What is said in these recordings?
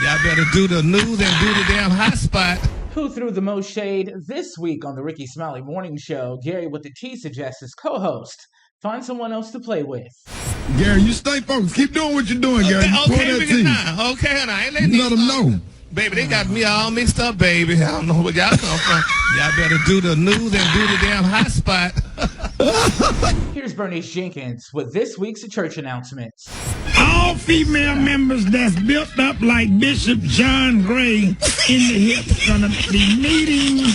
Y'all better do the news and do the damn hot spot. Who threw the most shade this week on the Rickey Smiley Morning Show? Gary with the T suggests his co-host. Find someone else to play with. Gary, you stay focused. Keep doing what you're doing, Gary. Okay, now. Okay, now. I ain't letting let them know. Baby, they got me all mixed up, baby. I don't know where y'all come from. Y'all better do the news and do the damn hot spot. Here's Bernice Jenkins with this week's church announcements. All female members that's built up like Bishop John Gray in the hip gonna be meeting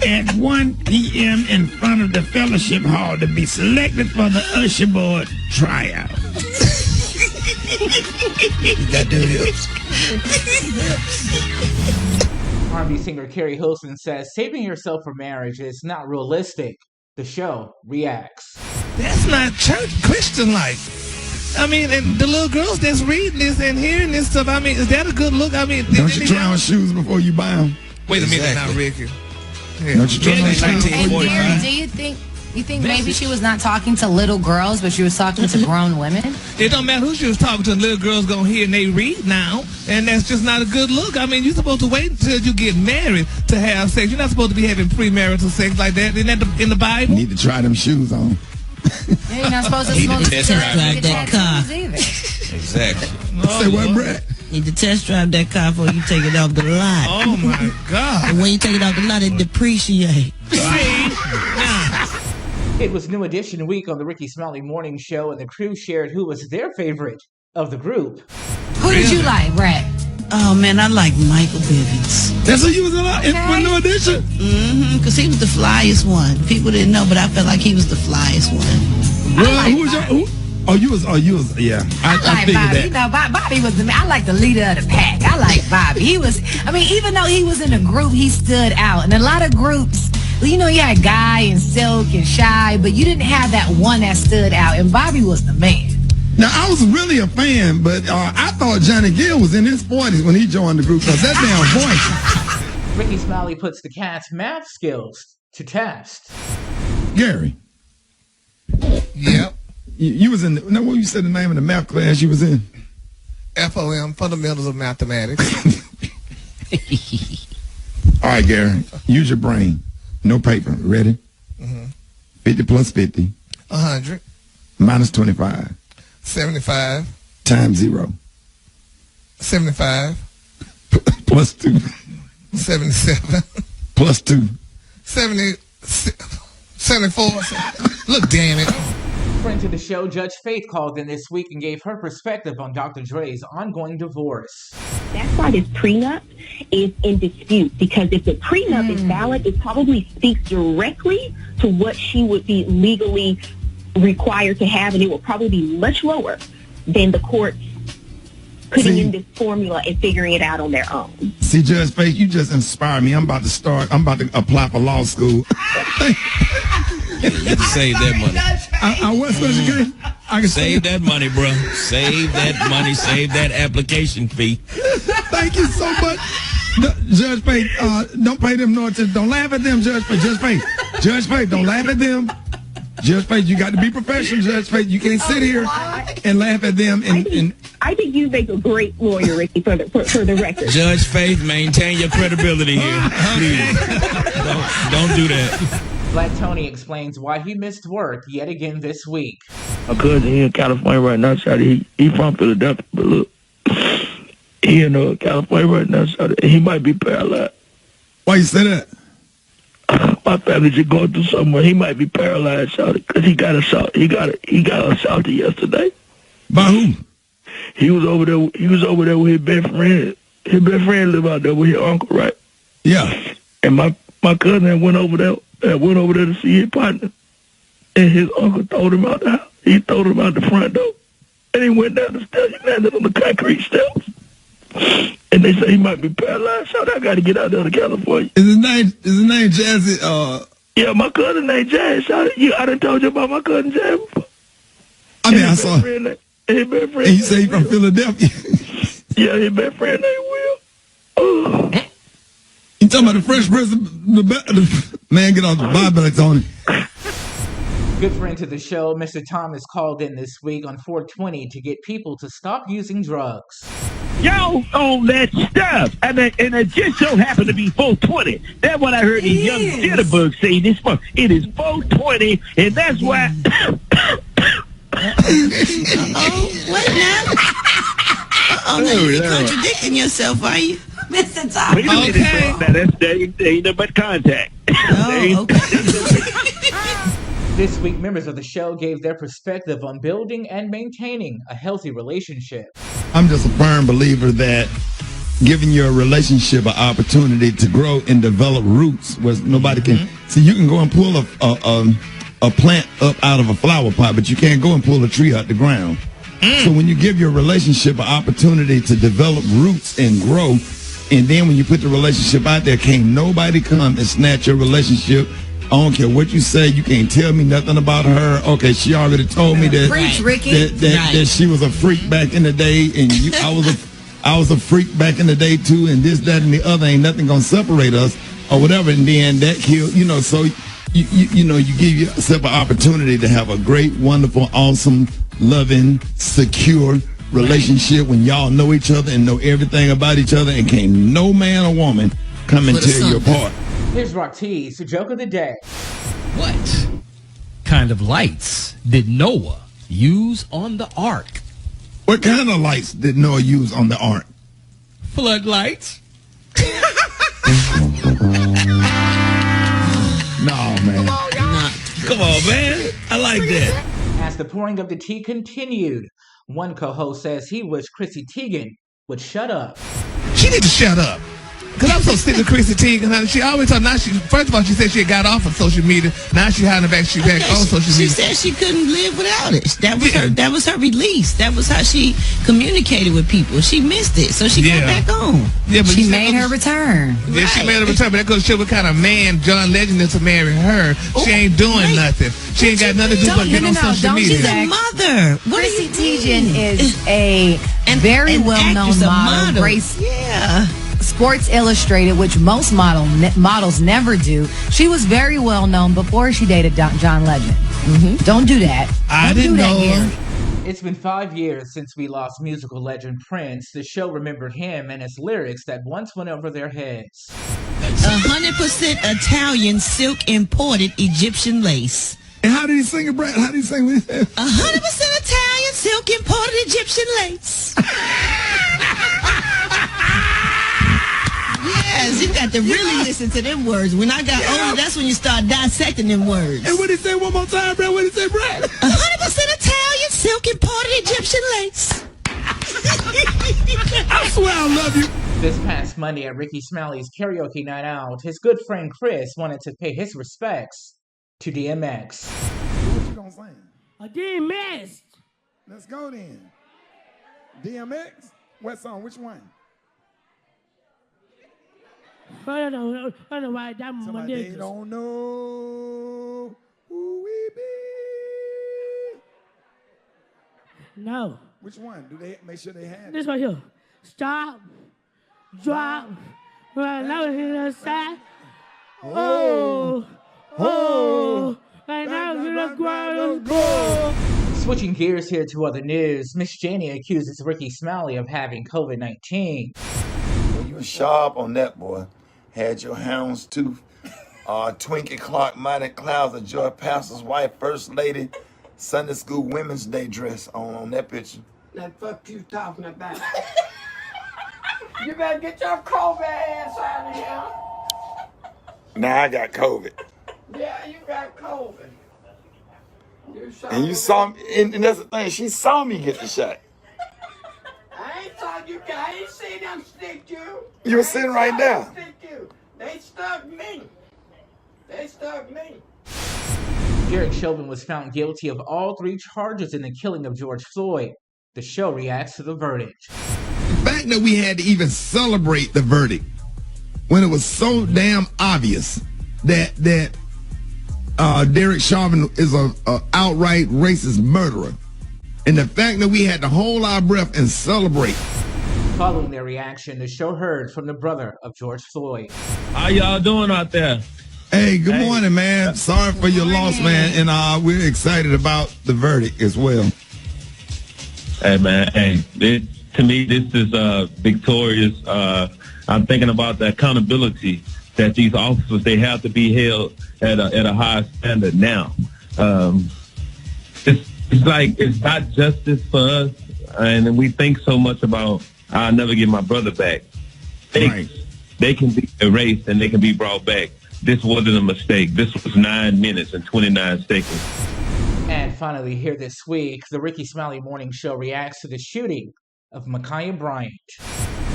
at 1 p.m. in front of the fellowship hall to be selected for the usher board tryout. You got them hips. R&B singer Carrie Hilson says saving yourself for marriage is not realistic. The show reacts. That's not church Christian life. I mean, and the little girls that's reading this and hearing this stuff, I mean, is that a good look? I mean, don't you try on shoes before you buy them? Wait a minute now, Rickey. Yeah. Don't you try on shoes before you buy them? Do you think maybe she was not talking to little girls, but she was talking to grown women? It don't matter who she was talking to. Little girls gonna hear and they read now, and that's just not a good look. I mean, you're supposed to wait until you get married to have sex. You're not supposed to be having premarital sex like that. Isn't that in the Bible? You need to try them shoes on. Yeah, you're not supposed to smoke test drive that car. Exactly. Say what, Brett? Need to test drive that car before you take it off the lot. Oh my God! And when you take it off the lot, it depreciates. See? Nah. It was New Edition week on the Rickey Smiley Morning Show, and the crew shared who was their favorite of the group. Who did you like, Brett? Oh man, I like Michael Bivens. That's who you was in for New Edition? Because he was the flyest one. People didn't know, but I felt like he was the flyest one. Well, who was your? You was. Yeah, I figured Bobby. that. You know, Bobby was I like the leader of the pack. I like Bobby. He was. I mean, even though he was in a group, he stood out. And a lot of groups, you know, you had Guy and Silk and Shy, but you didn't have that one that stood out. And Bobby was the man. Now, I was really a fan, but I thought Johnny Gill was in his 40s when he joined the group because that damn voice. Rickey Smiley puts the cat's math skills to test. Gary. Yep. You was in, what you said the name of the math class you was in? FOM, Fundamentals of Mathematics. All right, Gary, use your brain. No paper. Ready? 50 plus 50. 100. Minus 25. 75. Times 0. 75. Plus 2. 77. Plus 2. 70. 74. Look, damn it. Friend to the show, Judge Faith called in this week and gave her perspective on Dr. Dre's ongoing divorce. That's why this prenup is in dispute, because if the prenup is valid, it probably speaks directly to what she would be legally required to have, and it will probably be much lower than the courts putting in this formula and figuring it out on their own. See, Judge Faith, you just inspired me. I'm about to apply for law school. You save that money. I was going to I can save that money, bro. Save that money. Save that application fee. Thank you so much. Judge Faith, don't pay them no attention. Don't laugh at them, Judge Faith. Judge Faith, don't laugh at them. Judge Faith, you got to be professional, Judge Faith. You can't sit here and laugh at them. I think you make a great lawyer, Rickey, for the record. Judge Faith, maintain your credibility here. Please. Don't do that. Vlad Tony explains why he missed work yet again this week. My cousin, he in California right now, Shawty. He from Philadelphia, but look, he in California right now, Shawty. He might be paralyzed. Why you say that? My family just going through somewhere. He might be paralyzed, Shawty, because he got assaulted yesterday. By whom? He was over there. He was over there with his best friend. His best friend live out there with his uncle, right? Yeah. And my cousin went over there to see his partner. And his uncle throwed him out the house. He throwed him out the front door. And he went down the stairs. He landed on the concrete steps. And they say he might be paralyzed. So I got to get out there to California. Is his name Jazzy? Yeah, my cousin named Jazz. I done told you about my cousin Jazz before. I mean, I saw. His best friend. And you say he from Philadelphia? Yeah, his best friend named Will. Oh. You talking about the Fresh Prince? Man, get off the Bible, Tony. Good friend to the show, Mr. Thomas called in this week on 420 to get people to stop using drugs. Y'all on that stuff, and it just so happened to be 420. That's what I heard these young jitterbugs say this month. It is 420, and that's why. What now? Now you're contradicting yourself, are you, Mr. Top? Wait a minute, now that's ain't nothing but contact. Oh, okay. This week, members of the show gave their perspective on building and maintaining a healthy relationship. I'm just a firm believer that giving your relationship an opportunity to grow and develop roots where nobody can see. You can go and pull a plant up out of a flower pot, but you can't go and pull a tree out the ground. So when you give your relationship an opportunity to develop roots and grow, and then when you put the relationship out there, can't nobody come and snatch your relationship. I don't care what you say. You can't tell me nothing about her. Okay, she already told me that Preach, Ricky. that she was a freak back in the day, and I was a freak back in the day too, and this, that, and the other. Ain't nothing gonna separate us or whatever. And then that killed, so you give yourself an opportunity to have a great, wonderful, awesome, loving, secure relationship when y'all know each other and know everything about each other, and can't no man or woman come and tear you apart. Here's Rock T's joke of the day. What kind of lights did Noah use on the ark? What kind of lights did Noah use on the ark? Floodlights. No, man. Come on, man. I like that. As the pouring of the tea continued, one co-host says he wished Chrissy Teigen would shut up. She need to shut up. Because I'm so sick of Chrissy Teigen, honey. She always told, first of all, she said she had got off of social media. Now she hiding back, she back on social media. She said she couldn't live without it. That was her release. That was how she communicated with people. She missed it, so she got back on. Yeah, but she made her return. Yeah, she made her return, but that goes to show what kind of man John Legend is to marry her. She ain't doing nothing. She ain't got nothing to do but get on social media. She's a mother. Chrissy Teigen is a very well-known model. Sports Illustrated, which most models never do. She was very well known before she dated John Legend. Don't do that. I didn't know her. It's been 5 years since we lost musical legend Prince. The show remembered him and his lyrics that once went over their heads. 100% Italian silk imported Egyptian lace. And how did he sing it, Brad? How did he sing it? 100% Italian silk imported Egyptian lace. Yes, you got to really listen to them words. When I got older, that's when you start dissecting them words. And what did he say one more time, Brad? What did he say, Brad? 100% Italian silk imported Egyptian lace. I swear I love you. This past Monday at Rickey Smiley's karaoke night out, his good friend Chris wanted to pay his respects to DMX. What you gonna sing? A DMX. Let's go then. DMX? What song? Which one? I don't know why that Somebody they don't know who we be. No. Which one? Do they make sure they have this right here? Stop. Drop. Right now it's the side. Oh. Right now it's the ground. Go. Switching gears here to other news, Miss Janie accuses Rickey Smiley of having COVID-19. You were sharp on that, boy. Had your houndstooth, Twinkie Clark, Mighty Clouds, a Joy Pastor's wife, First Lady, Sunday School Women's Day dress on that picture. That fuck you talking about? You better get your COVID ass out of here. Now I got COVID. Yeah, you got COVID. And you saw me, and that's the thing, she saw me get the shot. I ain't saw you guys. I ain't seen them stick you. You were sitting right there. They stuck me. Derek Chauvin was found guilty of all 3 charges in the killing of George Floyd. The show reacts to the verdict. The fact that we had to even celebrate the verdict when it was so damn obvious that Derek Chauvin is a outright racist murderer. And the fact that we had to hold our breath and celebrate. Following their reaction, the show heard from the brother of George Floyd. How y'all doing out there? Hey, good morning, man. Sorry for your loss, man. And we're excited about the verdict as well. Hey, man. Hey, To me, this is victorious. I'm thinking about the accountability that these officers, they have to be held at a high standard now. It's like, it's not justice for us, and we think so much about, I'll never get my brother back. They can be erased and they can be brought back. This wasn't a mistake. This was 9 minutes and 29 seconds. And finally, here this week, the Rickey Smiley Morning Show reacts to the shooting of Micaiah Bryant.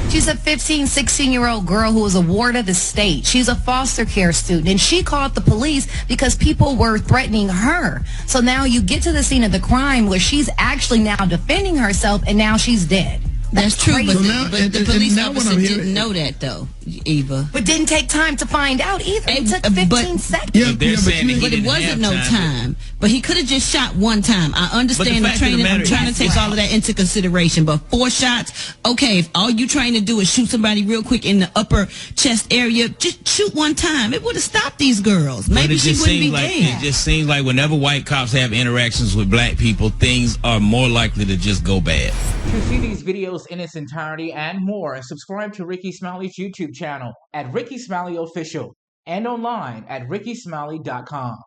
She's a 15, 16-year-old girl who was a ward of the state. She's a foster care student, and she called the police because people were threatening her. So now you get to the scene of the crime where she's actually now defending herself, and now she's dead. That's true, crazy. but the police officer didn't know that, though, Eva. But didn't take time to find out either. It took 15 seconds. But it wasn't no time. But he could have just shot one time. I understand the training. I'm trying to take all of that into consideration. But 4 shots, okay, if all you trying to do is shoot somebody real quick in the upper chest area, just shoot one time. It would have stopped these girls. Maybe she wouldn't be dead. It just seems like whenever white cops have interactions with black people, things are more likely to just go bad. To see these videos in its entirety and more, subscribe to Rickey Smiley's YouTube channel at Rickey Smiley Official and online at rickysmiley.com.